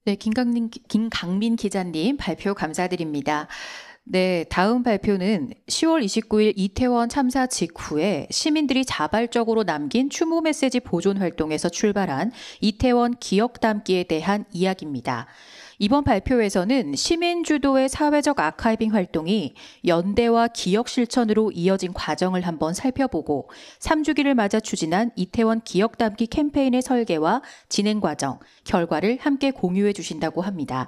네, 김강민 기자님 발표 감사드립니다. 네, 다음 발표는 10월 29일 이태원 참사 직후에 시민들이 자발적으로 남긴 추모 메시지 보존 활동에서 출발한 이태원 기억 담기에 대한 이야기입니다. 이번 발표에서는 시민 주도의 사회적 아카이빙 활동이 연대와 기억 실천으로 이어진 과정을 한번 살펴보고 3주기를 맞아 추진한 이태원 기억 담기 캠페인의 설계와 진행 과정, 결과를 함께 공유해 주신다고 합니다.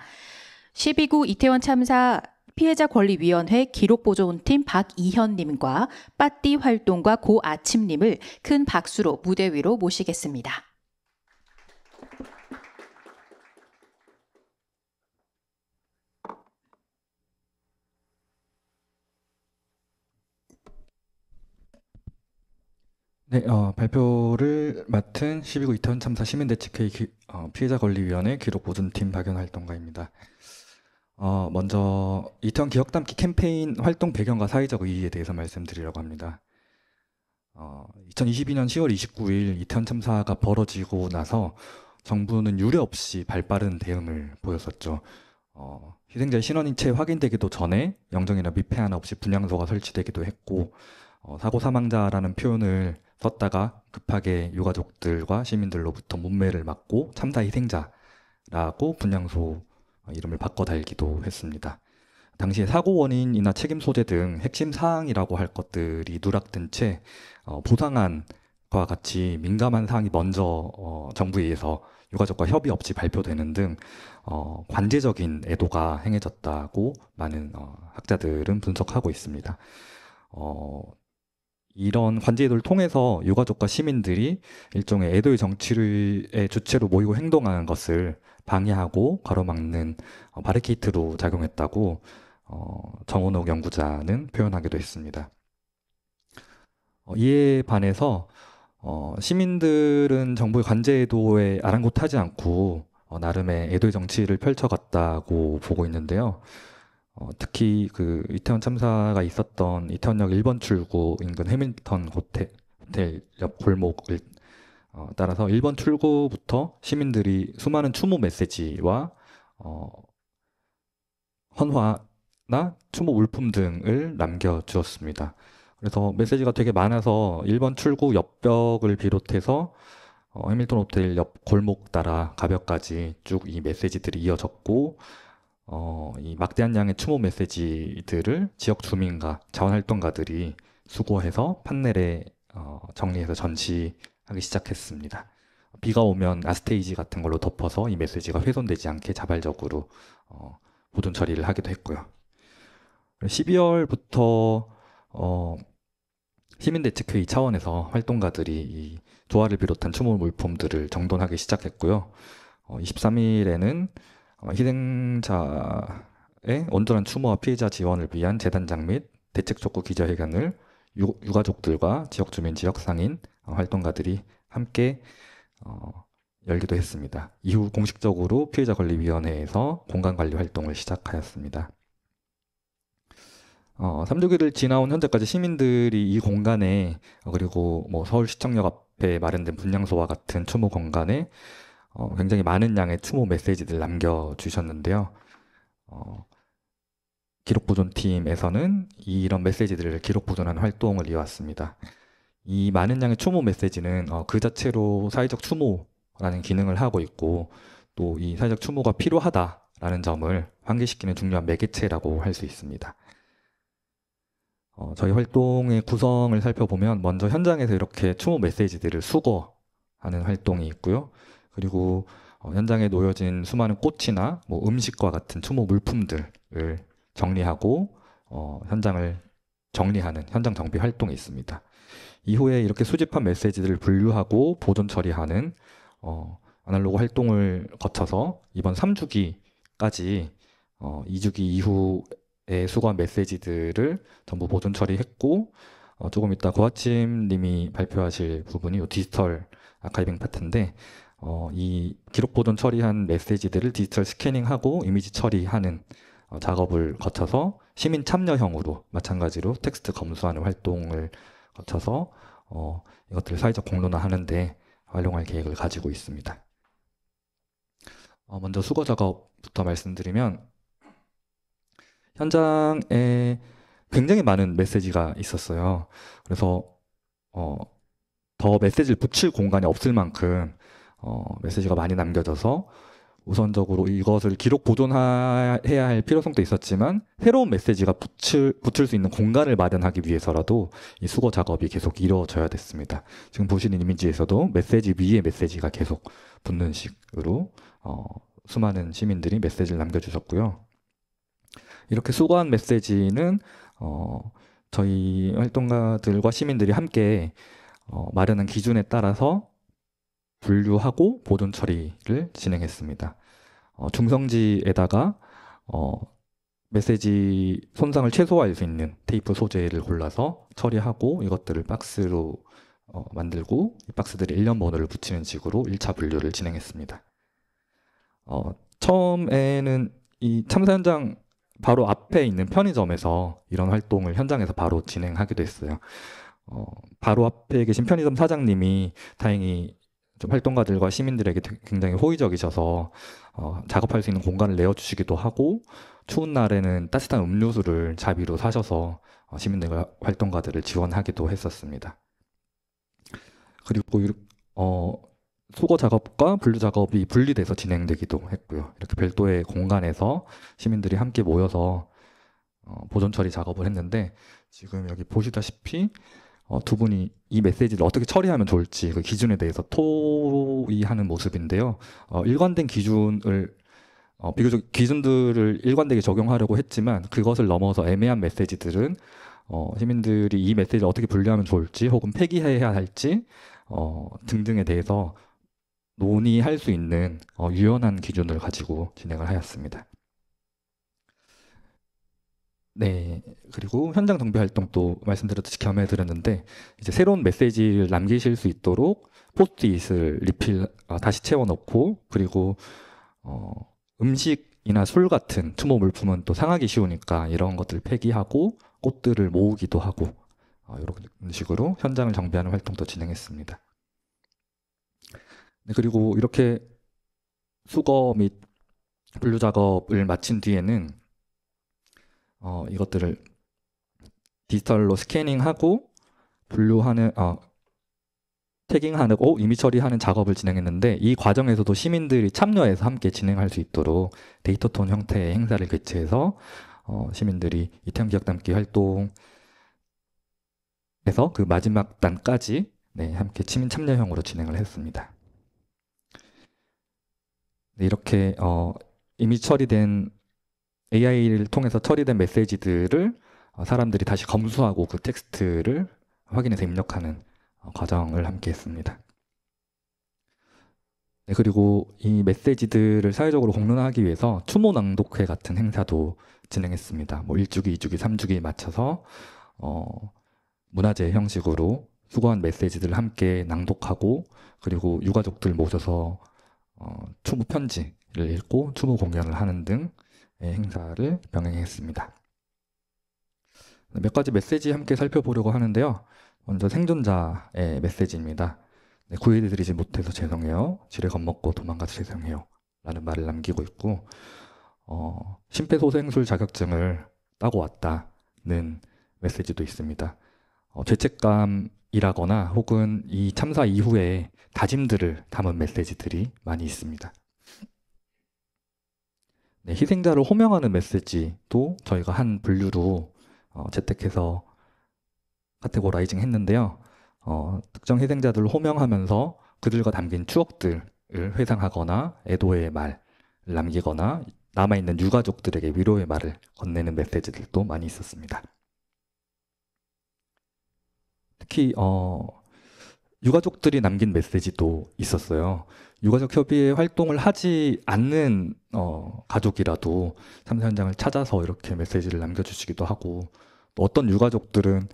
12구 이태원 참사 피해자 권리위원회 기록보존팀 박이현님과 빠띠 활동가 고아침님을 큰 박수로 무대 위로 모시겠습니다. 네, 발표를 맡은 12구 이태원 참사 시민대책회의 피해자 권리위원회 기록보존팀 박연활동가입니다. 먼저 이태원 기억 담기 캠페인 활동 배경과 사회적 의의에 대해서 말씀드리려고 합니다. 2022년 10월 29일 이태원 참사가 벌어지고 나서 정부는 유례 없이 발빠른 대응을 보였었죠. 희생자의 신원인체 확인되기도 전에 영정이나 미패 하나 없이 분향소가 설치되기도 했고, 사고 사망자라는 표현을 썼다가 급하게 유가족들과 시민들로부터 문매를 맞고 참사 희생자라고 분향소 이름을 바꿔 달기도 했습니다. 당시에 사고 원인이나 책임 소재 등 핵심 사항이라고 할 것들이 누락된 채 보상안과 같이 민감한 사항이 먼저 정부에 의해서 유가족과 협의 없이 발표되는 등 관제적인 애도가 행해졌다고 많은 학자들은 분석하고 있습니다. 이런 관제애도를 통해서 유가족과 시민들이 일종의 애도의 정치의 주체로 모이고 행동하는 것을 방해하고 가로막는 바리케이트로 작용했다고 정원옥 연구자는 표현하기도 했습니다. 이에 반해서 시민들은 정부의 관제애도에 아랑곳하지 않고 나름의 애도의 정치를 펼쳐갔다고 보고 있는데요. 특히 그 이태원 참사가 있었던 이태원역 1번 출구 인근 해밀턴 호텔 옆 골목을 따라서 1번 출구부터 시민들이 수많은 추모 메시지와 헌화나 추모 물품 등을 남겨주었습니다. 그래서 메시지가 되게 많아서 1번 출구 옆벽을 비롯해서 해밀턴 호텔 옆 골목 따라 가벽까지 쭉 이 메시지들이 이어졌고, 이 막대한 양의 추모 메시지들을 지역 주민과 자원활동가들이 수거해서 판넬에 정리해서 전시하기 시작했습니다. 비가 오면 아스테이지 같은 걸로 덮어서 이 메시지가 훼손되지 않게 자발적으로 보존 처리를 하기도 했고요. 12월부터 시민대책회의 차원에서 활동가들이 이 조화를 비롯한 추모 물품들을 정돈하기 시작했고요. 23일에는 희생자의 온전한 추모와 피해자 지원을 위한 재단장 및 대책 촉구 기자회견을 유가족들과 지역 주민, 지역 상인 활동가들이 함께 열기도 했습니다. 이후 공식적으로 피해자 권리위원회에서 공간 관리 활동을 시작하였습니다. 3주기를 지나온 현재까지 시민들이 이 공간에 그리고 뭐 서울시청역 앞에 마련된 분향소와 같은 추모 공간에 굉장히 많은 양의 추모 메시지들 남겨주셨는데요. 기록보존팀에서는 이런 메시지들을 기록보존하는 활동을 이어왔습니다. 이 많은 양의 추모 메시지는 그 자체로 사회적 추모라는 기능을 하고 있고, 또 이 사회적 추모가 필요하다라는 점을 환기시키는 중요한 매개체라고 할 수 있습니다. 저희 활동의 구성을 살펴보면 먼저 현장에서 이렇게 추모 메시지들을 수거하는 활동이 있고요. 그리고 현장에 놓여진 수많은 꽃이나 뭐 음식과 같은 추모 물품들을 정리하고 현장을 정리하는 현장 정비 활동이 있습니다. 이후에 이렇게 수집한 메시지들을 분류하고 보존 처리하는 아날로그 활동을 거쳐서 이번 3주기까지 2주기 이후에 수거한 메시지들을 전부 보존 처리했고, 조금 이따 고아침 님이 발표하실 부분이 디지털 아카이빙 파트인데, 이 기록 보존 처리한 메시지들을 디지털 스캐닝하고 이미지 처리하는 작업을 거쳐서 시민 참여형으로 마찬가지로 텍스트 검수하는 활동을 거쳐서 이것들을 사회적 공론화하는 데 활용할 계획을 가지고 있습니다. 먼저 수거 작업부터 말씀드리면 현장에 굉장히 많은 메시지가 있었어요. 그래서 더 메시지를 붙일 공간이 없을 만큼 메시지가 많이 남겨져서 우선적으로 이것을 기록 보존해야 할 필요성도 있었지만 새로운 메시지가 붙을 수 있는 공간을 마련하기 위해서라도 이 수거 작업이 계속 이루어져야 됐습니다. 지금 보시는 이미지에서도 메시지 위에 메시지가 계속 붙는 식으로 수많은 시민들이 메시지를 남겨주셨고요. 이렇게 수거한 메시지는 저희 활동가들과 시민들이 함께 마련한 기준에 따라서 분류하고 보존 처리를 진행했습니다. 중성지에다가 메시지 손상을 최소화할 수 있는 테이프 소재를 골라서 처리하고 이것들을 박스로 만들고 이 박스들에 일련 번호를 붙이는 식으로 1차 분류를 진행했습니다. 처음에는 이 참사 현장 바로 앞에 있는 편의점에서 이런 활동을 현장에서 바로 진행하기도 했어요. 바로 앞에 계신 편의점 사장님이 다행히 좀 활동가들과 시민들에게 굉장히 호의적이셔서 작업할 수 있는 공간을 내어주시기도 하고 추운 날에는 따뜻한 음료수를 자비로 사셔서 시민들과 활동가들을 지원하기도 했었습니다. 그리고 수거 작업과 분류 작업이 분리돼서 진행되기도 했고요. 이렇게 별도의 공간에서 시민들이 함께 모여서 보존 처리 작업을 했는데 지금 여기 보시다시피 두 분이 이 메시지를 어떻게 처리하면 좋을지 그 기준에 대해서 토의하는 모습인데요. 일관된 기준을 비교적 기준들을 일관되게 적용하려고 했지만 그것을 넘어서 애매한 메시지들은 시민들이 이 메시지를 어떻게 분류하면 좋을지 혹은 폐기해야 할지 등등에 대해서 논의할 수 있는 유연한 기준을 가지고 진행을 하였습니다. 네, 그리고 현장 정비 활동도 말씀드렸듯이 겸해드렸는데 이제 새로운 메시지를 남기실 수 있도록 포스트잇을 다시 채워 넣고 그리고 음식이나 술 같은 추모 물품은 또 상하기 쉬우니까 이런 것들을 폐기하고 꽃들을 모으기도 하고 이런 식으로 현장을 정비하는 활동도 진행했습니다. 네, 그리고 이렇게 수거 및 분류 작업을 마친 뒤에는 이것들을 디지털로 스캐닝하고 분류하는 태깅하고 이미 처리하는 작업을 진행했는데 이 과정에서도 시민들이 참여해서 함께 진행할 수 있도록 데이터톤 형태의 행사를 개최해서 시민들이 이태원 기억 담기 활동에서 그 마지막 단까지 함께 시민 참여형으로 진행을 했습니다. 네, 이렇게 이미 처리된 AI를 통해서 처리된 메시지들을 사람들이 다시 검수하고 그 텍스트를 확인해서 입력하는 과정을 함께 했습니다. 네, 그리고 이 메시지들을 사회적으로 공론화하기 위해서 추모 낭독회 같은 행사도 진행했습니다. 뭐 1주기, 2주기, 3주기 맞춰서 문화제 형식으로 수거한 메시지들을 함께 낭독하고 그리고 유가족들 모셔서 추모 편지를 읽고 추모 공연을 하는 등 행사를 병행했습니다. 몇 가지 메시지 함께 살펴보려고 하는데요. 먼저 생존자의 메시지입니다. 네, 구해드리지 못해서 죄송해요. 지뢰 겁먹고 도망가서 죄송해요. 라는 말을 남기고 있고 심폐소생술 자격증을 따고 왔다는 메시지도 있습니다. 죄책감이라거나 혹은 이 참사 이후에 다짐들을 담은 메시지들이 많이 있습니다. 네, 희생자를 호명하는 메시지도 저희가 한 분류로 채택해서 카테고라이징 했는데요. 특정 희생자들을 호명하면서 그들과 담긴 추억들을 회상하거나 애도의 말을 남기거나 남아있는 유가족들에게 위로의 말을 건네는 메시지들도 많이 있었습니다. 특히 유가족들이 남긴 메시지도 있었어요. 유가족 협의회 활동을 하지 않는 가족이라도 참사 현장을 찾아서 이렇게 메시지를 남겨주시기도 하고 또 어떤 유가족들은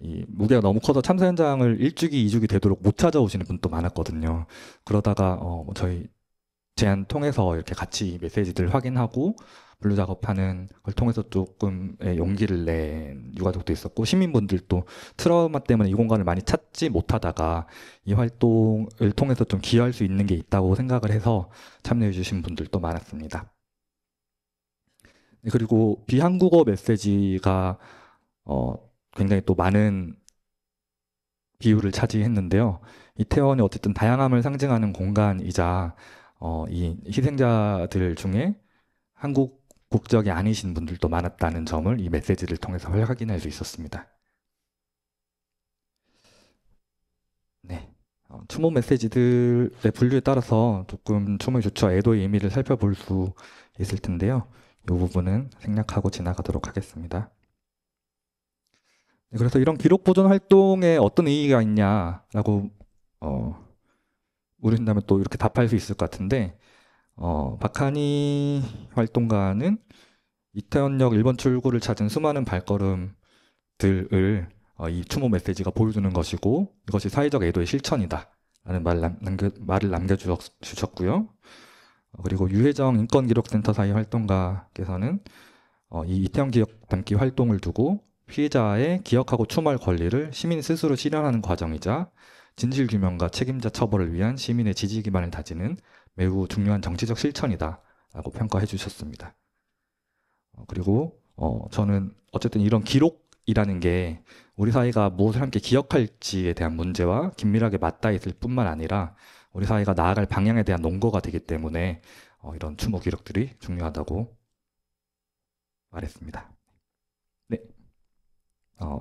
이 무게가 너무 커서 참사 현장을 1주기, 2주기 되도록 못 찾아오시는 분도 많았거든요. 그러다가 저희 제안 통해서 이렇게 같이 메시지들을 확인하고 분류 작업하는 걸 통해서 조금의 용기를 낸 유가족도 있었고, 시민분들도 트라우마 때문에 이 공간을 많이 찾지 못하다가 이 활동을 통해서 좀 기여할 수 있는 게 있다고 생각을 해서 참여해 주신 분들도 많았습니다. 그리고 비한국어 메시지가 굉장히 또 많은 비율을 차지했는데요. 이태원이 어쨌든 다양함을 상징하는 공간이자 이 희생자들 중에 한국 국적이 아니신 분들도 많았다는 점을 이 메시지를 통해서 확인할 수 있었습니다. 네. 추모 메시지들의 분류에 따라서 조금 추모의 조치와 애도의 의미를 살펴볼 수 있을 텐데요. 이 부분은 생략하고 지나가도록 하겠습니다. 네, 그래서 이런 기록 보존 활동에 어떤 의의가 있냐라고 물으신다면 또 이렇게 답할 수 있을 것 같은데, 박한희 활동가는 이태원역 1번 출구를 찾은 수많은 발걸음들을 이 추모 메시지가 보여주는 것이고, 이것이 사회적 애도의 실천이다 라는 말을 남겨주셨고요. 그리고 유혜정 인권기록센터 사회 활동가께서는 이 이태원 기억 담기 활동을 두고 피해자의 기억하고 추모할 권리를 시민 스스로 실현하는 과정이자 진실규명과 책임자 처벌을 위한 시민의 지지 기반을 다지는 매우 중요한 정치적 실천이다 라고 평가해 주셨습니다. 그리고 저는 어쨌든 이런 기록이라는 게 우리 사회가 무엇을 함께 기억할지에 대한 문제와 긴밀하게 맞닿아 있을 뿐만 아니라 우리 사회가 나아갈 방향에 대한 논거가 되기 때문에 이런 추모 기록들이 중요하다고 말했습니다. 네,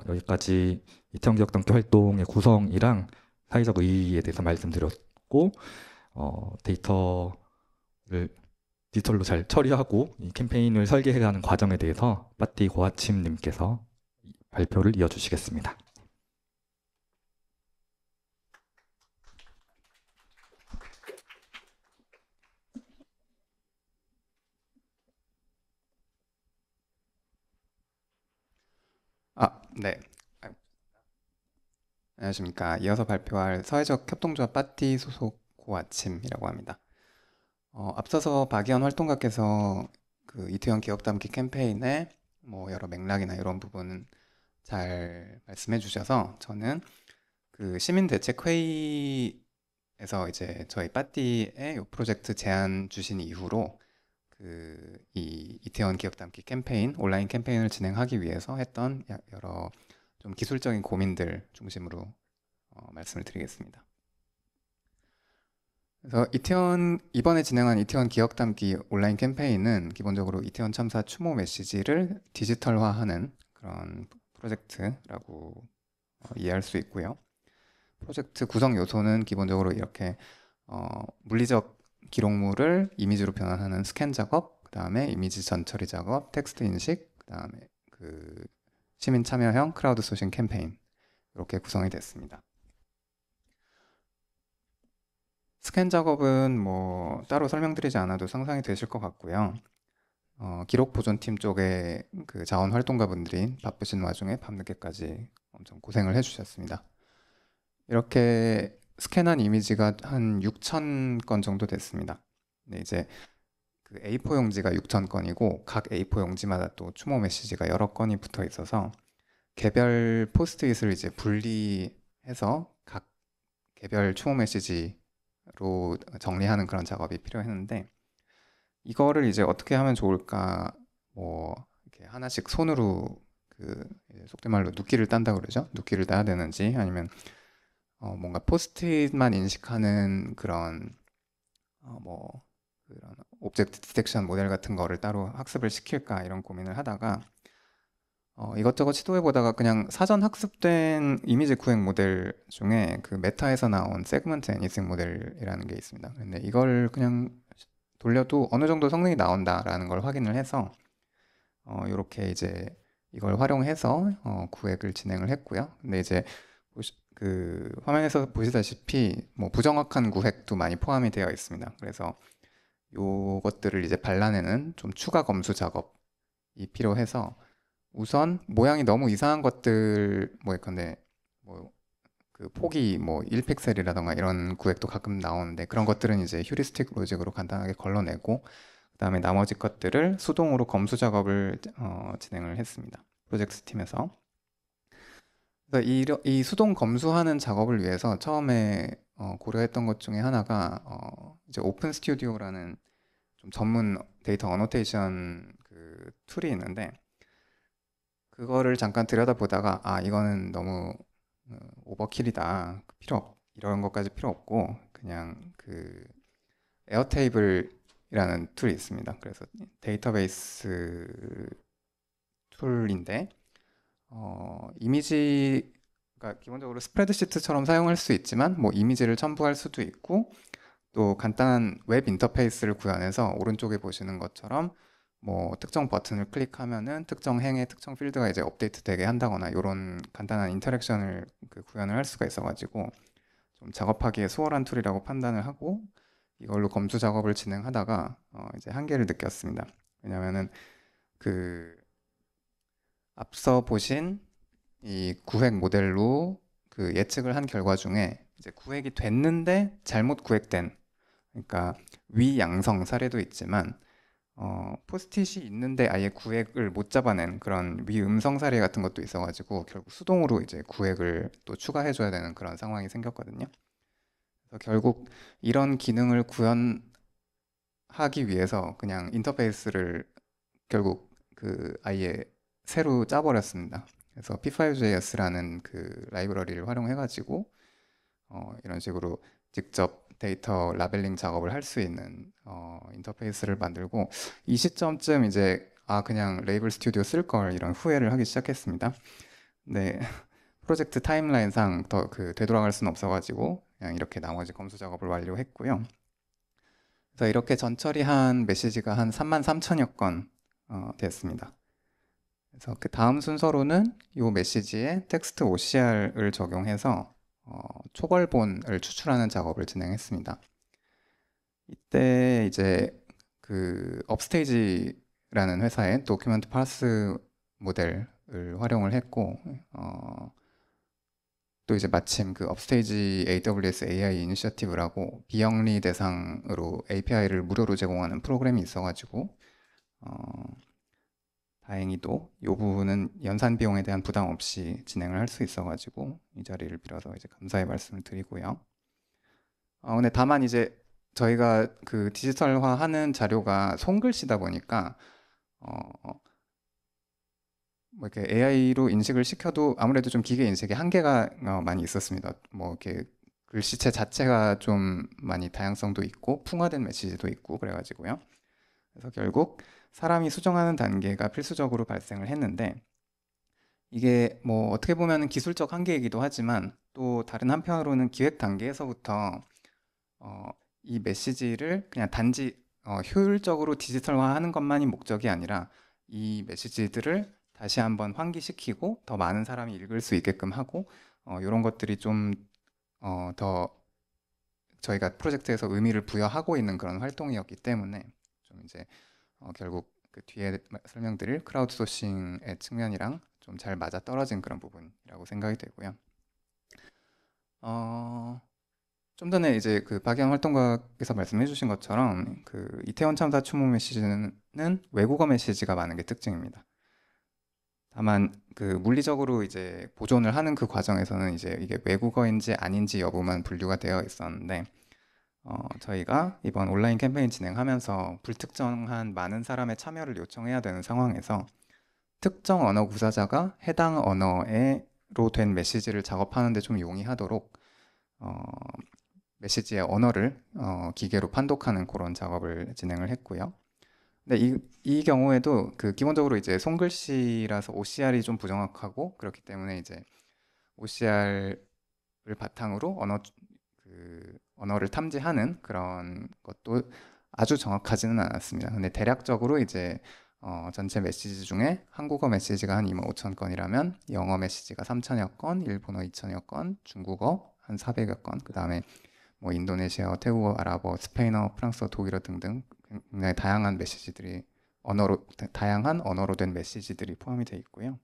여기까지 이태원 기억 담기 활동의 구성이랑 사회적 의의에 대해서 말씀드렸고, 데이터를 디지털로 잘 처리하고 이 캠페인을 설계해가는 과정에 대해서 빠띠 고아침님께서 발표를 이어주시겠습니다. 네. 안녕하십니까. 이어서 발표할 사회적 협동조합 빠띠 소속 고아침이라고 합니다. 앞서서 박이현 활동가께서 그 이태원 기억 담기 캠페인의 뭐 여러 맥락이나 이런 부분은 잘 말씀해 주셔서 저는 그 시민대책회의에서 이제 저희 빠띠의 이 프로젝트 제안 주신 이후로 그 이 이태원 기억 담기 캠페인, 온라인 캠페인을 진행하기 위해서 했던 여러 좀 기술적인 고민들 중심으로 말씀을 드리겠습니다. 그래서 이번에 진행한 이태원 기억 담기 온라인 캠페인은 기본적으로 이태원 참사 추모 메시지를 디지털화하는 그런 프로젝트라고 이해할 수 있고요. 프로젝트 구성 요소는 기본적으로 이렇게 물리적 기록물을 이미지로 변환하는 스캔 작업, 그 다음에 이미지 전처리 작업, 텍스트 인식, 그 다음에 그 시민 참여형 크라우드 소싱 캠페인, 이렇게 구성이 됐습니다. 스캔 작업은 뭐 따로 설명드리지 않아도 상상이 되실 것 같고요. 기록 보존팀 쪽에 그 자원 활동가분들이 바쁘신 와중에 밤늦게까지 엄청 고생을 해주셨습니다. 이렇게 스캔한 이미지가 한 6,000건 정도 됐습니다. 네, 이제 그 A4 용지가 6,000건이고 각 A4 용지마다 또 추모 메시지가 여러 건이 붙어 있어서 개별 포스트잇을 이제 분리해서 각 개별 추모 메시지로 정리하는 그런 작업이 필요했는데, 이거를 이제 어떻게 하면 좋을까, 뭐 이렇게 하나씩 손으로 그 속된 말로 눕기를 딴다 그러죠. 눕기를 따야 되는지, 아니면 뭔가 포스트잇만 인식하는 그런 뭐 그런 오브젝트 디텍션 모델 같은 거를 따로 학습을 시킬까, 이런 고민을 하다가 이것저것 시도해 보다가 그냥 사전 학습된 이미지 구획 모델 중에 그 메타에서 나온 세그먼트 애니싱 모델이라는 게 있습니다. 근데 이걸 그냥 돌려도 어느 정도 성능이 나온다라는 걸 확인을 해서 이렇게 이제 이걸 활용해서 구획을 진행을 했고요. 근데 이제 그 화면에서 보시다시피 뭐 부정확한 구획도 많이 포함이 되어 있습니다. 그래서 요것들을 이제 발라내는 좀 추가 검수 작업이 필요해서 우선 모양이 너무 이상한 것들, 뭐 예컨대 뭐 그 폭이 뭐 1픽셀이라던가 이런 구획도 가끔 나오는데 그런 것들은 이제 휴리스틱 로직으로 간단하게 걸러내고 그다음에 나머지 것들을 수동으로 검수 작업을 진행을 했습니다. 프로젝트 팀에서. 그래서 이 수동 검수하는 작업을 위해서 처음에 고려했던 것 중에 하나가 이제 오픈 스튜디오라는 좀 전문 데이터 어노테이션 그 툴이 있는데 그거를 잠깐 들여다보다가 아 이거는 너무 오버킬이다. 이런 것까지 필요 없고 그냥 그 에어테이블이라는 툴이 있습니다. 그래서 데이터베이스 툴인데 이미지가 기본적으로 스프레드시트처럼 사용할 수 있지만 뭐 이미지를 첨부할 수도 있고 또 간단한 웹 인터페이스를 구현해서 오른쪽에 보시는 것처럼 뭐 특정 버튼을 클릭하면은 특정 행의 특정 필드가 이제 업데이트 되게 한다거나 이런 간단한 인터랙션을 구현을 할 수가 있어가지고 좀 작업하기에 수월한 툴이라고 판단을 하고 이걸로 검수 작업을 진행하다가 이제 한계를 느꼈습니다. 왜냐면은 그 앞서 보신 이 구획 모델로 그 예측을 한 결과 중에 이제 구획이 됐는데 잘못 구획된 그러니까 위양성 사례도 있지만 포스트잇이 있는데 아예 구획을 못 잡아낸 그런 위음성 사례 같은 것도 있어가지고 결국 수동으로 이제 구획을 또 추가해줘야 되는 그런 상황이 생겼거든요. 그래서 결국 이런 기능을 구현하기 위해서 그냥 인터페이스를 결국 그 아예 새로 짜버렸습니다. 그래서 p5.js라는 그 라이브러리를 활용해가지고 이런 식으로 직접 데이터 라벨링 작업을 할 수 있는 인터페이스를 만들고 이 시점쯤 이제 그냥 레이블 스튜디오 쓸 걸 이런 후회를 하기 시작했습니다. 네, 프로젝트 타임라인상 더 되돌아갈 수는 없어가지고 그냥 이렇게 나머지 검수 작업을 완료했고요. 그래서 이렇게 전처리한 메시지가 한 33,000여 건 됐습니다. 그래서 그 다음 순서로는 이 메시지에 텍스트 OCR을 적용해서 초벌본을 추출하는 작업을 진행했습니다. 이때 이제 그 업스테이지라는 회사의 도큐멘트 파스 모델을 활용을 했고 또 이제 마침 그 업스테이지 AWS AI 이니셔티브라고 비영리 대상으로 API를 무료로 제공하는 프로그램이 있어가지고 다행히도 이 부분은 연산 비용에 대한 부담 없이 진행을 할 수 있어가지고 이 자리를 빌어서 이제 감사의 말씀을 드리고요. 근데 다만 이제 저희가 그 디지털화하는 자료가 손글씨다 보니까 뭐 이렇게 AI로 인식을 시켜도 아무래도 좀 기계 인식에 한계가 많이 있었습니다. 뭐 이렇게 글씨체 자체가 좀 많이 다양성도 있고 풍화된 메시지도 있고 그래가지고요. 그래서 결국 사람이 수정하는 단계가 필수적으로 발생을 했는데 이게 뭐 어떻게 보면 기술적 한계이기도 하지만 또 다른 한편으로는 기획 단계에서부터 이 메시지를 그냥 단지 효율적으로 디지털화하는 것만이 목적이 아니라 이 메시지들을 다시 한번 환기시키고 더 많은 사람이 읽을 수 있게끔 하고 이런 것들이 좀 더 저희가 프로젝트에서 의미를 부여하고 있는 그런 활동이었기 때문에 좀 이제 결국 그 뒤에 설명드릴 크라우드 소싱의 측면이랑 좀 잘 맞아 떨어진 그런 부분이라고 생각이 되고요. 좀 전에 이제 그 박연 활동가께서 말씀해 주신 것처럼 그 이태원 참사 추모 메시지는 외국어 메시지가 많은 게 특징입니다. 다만 그 물리적으로 이제 보존을 하는 그 과정에서는 이제 이게 외국어인지 아닌지 여부만 분류가 되어 있었는데 저희가 이번 온라인 캠페인 진행하면서 불특정한 많은 사람의 참여를 요청해야 되는 상황에서 특정 언어 구사자가 해당 언어로 된 메시지를 작업하는 데 좀 용이하도록 메시지의 언어를 기계로 판독하는 그런 작업을 진행을 했고요. 근데 이 경우에도 그 기본적으로 이제 손글씨라서 OCR이 좀 부정확하고 그렇기 때문에 이제 OCR을 바탕으로 언어를 탐지하는 그런 것도 아주 정확하지는 않았습니다. 근데 대략적으로 이제 전체 메시지 중에 한국어 메시지가 한 25,000건이라면 영어 메시지가 3,000여 건, 일본어 2,000여 건, 중국어 한 400여 건, 그 다음에 뭐 인도네시아어, 태국어, 아랍어, 스페인어, 프랑스어, 독일어 등등 굉장히 다양한 메시지들이 다양한 언어로 된 메시지들이 포함이 되어 있고요.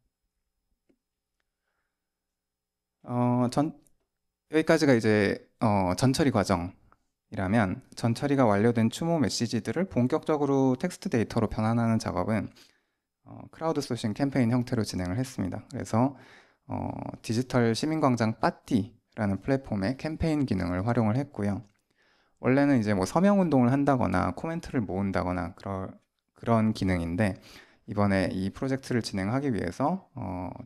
여기까지가 이제 전처리 과정이라면 전처리가 완료된 추모 메시지들을 본격적으로 텍스트 데이터로 변환하는 작업은 크라우드 소싱 캠페인 형태로 진행을 했습니다. 그래서 디지털 시민광장 빠띠라는 플랫폼의 캠페인 기능을 활용을 했고요. 원래는 이제 뭐 서명 운동을 한다거나 코멘트를 모은다거나 그런 기능인데 이번에 이 프로젝트를 진행하기 위해서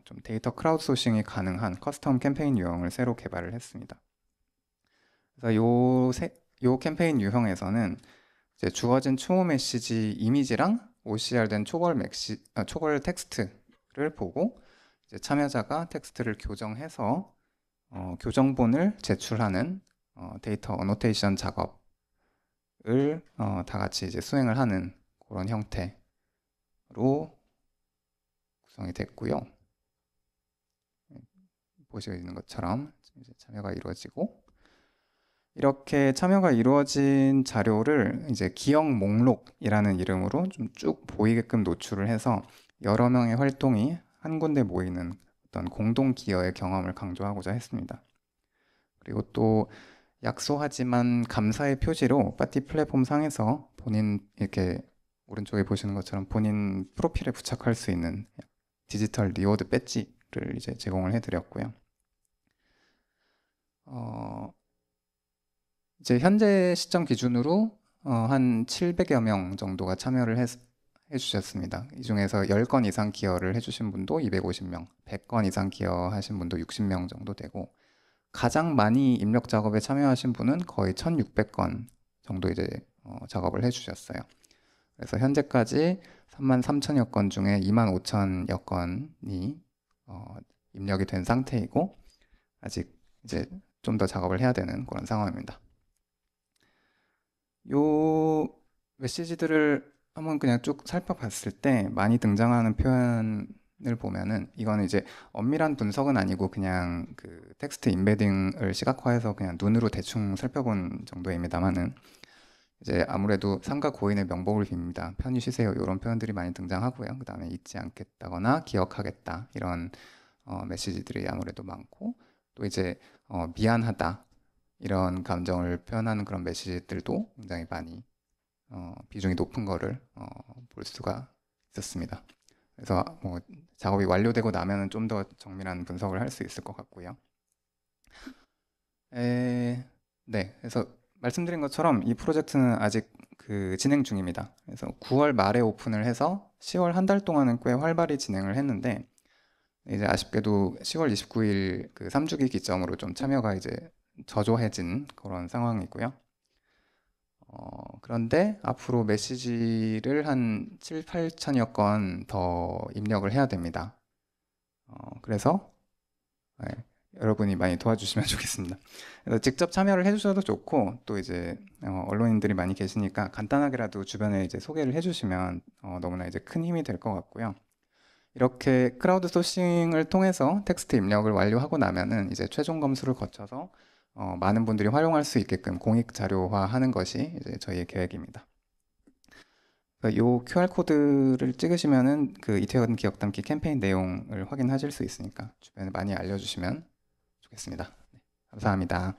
좀 데이터 크라우드 소싱이 가능한 커스텀 캠페인 유형을 새로 개발을 했습니다. 그래서 요 캠페인 유형에서는 이제 주어진 추모 메시지 이미지랑 OCR된 초벌 텍스트를 보고 이제 참여자가 텍스트를 교정해서 교정본을 제출하는 데이터 어노테이션 작업을 다 같이 이제 수행을 하는 그런 형태로 구성이 됐고요. 보시고 있는 것처럼 이제 참여가 이루어지고 이렇게 참여가 이루어진 자료를 이제 기억 목록이라는 이름으로 좀 쭉 보이게끔 노출을 해서 여러 명의 활동이 한 군데 모이는 어떤 공동 기여의 경험을 강조하고자 했습니다. 그리고 또 약소하지만 감사의 표지로 빠티 플랫폼 상에서 본인 이렇게 오른쪽에 보시는 것처럼 본인 프로필에 부착할 수 있는 디지털 리워드 배지를 이제 제공을 해드렸고요. 이제 현재 시점 기준으로 한 700여 명 정도가 참여를 해주셨습니다. 이 중에서 10건 이상 기여를 해주신 분도 250명, 100건 이상 기여하신 분도 60명 정도 되고 가장 많이 입력 작업에 참여하신 분은 거의 1600건 정도 이제 작업을 해주셨어요. 그래서 현재까지 33,000여 건 중에 25,000여 건이 입력이 된 상태이고 아직 이제 좀 더 작업을 해야 되는 그런 상황입니다. 요 메시지들을 한번 그냥 쭉 살펴봤을 때 많이 등장하는 표현을 보면은 이거는 이제 엄밀한 분석은 아니고 그냥 그 텍스트 임베딩을 시각화해서 그냥 눈으로 대충 살펴본 정도입니다만은 이제 아무래도 삼가 고인의 명복을 빕니다. 편히 쉬세요. 이런 표현들이 많이 등장하고요. 그 다음에 잊지 않겠다거나 기억하겠다 이런 메시지들이 아무래도 많고 또 이제 미안하다 이런 감정을 표현하는 그런 메시지들도 굉장히 많이 비중이 높은 거를 볼 수가 있었습니다. 그래서 뭐 작업이 완료되고 나면은 좀 더 정밀한 분석을 할 수 있을 것 같고요. 네, 그래서 말씀드린 것처럼 이 프로젝트는 아직 그 진행 중입니다. 그래서 9월 말에 오픈을 해서 10월 한 달 동안은 꽤 활발히 진행을 했는데 이제 아쉽게도 10월 29일 그 3주기 기점으로 좀 참여가 이제 저조해진 그런 상황이고요. 그런데 앞으로 메시지를 한 7, 8천여 건 더 입력을 해야 됩니다. 그래서 여러분이 많이 도와주시면 좋겠습니다. 그래서 직접 참여를 해주셔도 좋고 또 이제 언론인들이 많이 계시니까 간단하게라도 주변에 이제 소개를 해주시면 너무나 이제 큰 힘이 될 것 같고요. 이렇게 크라우드 소싱을 통해서 텍스트 입력을 완료하고 나면은 이제 최종 검수를 거쳐서 많은 분들이 활용할 수 있게끔 공익 자료화하는 것이 이제 저희의 계획입니다. 이 QR코드를 찍으시면은 그 이태원 기억 담기 캠페인 내용을 확인하실 수 있으니까 주변에 많이 알려주시면 좋겠습니다. 네, 감사합니다.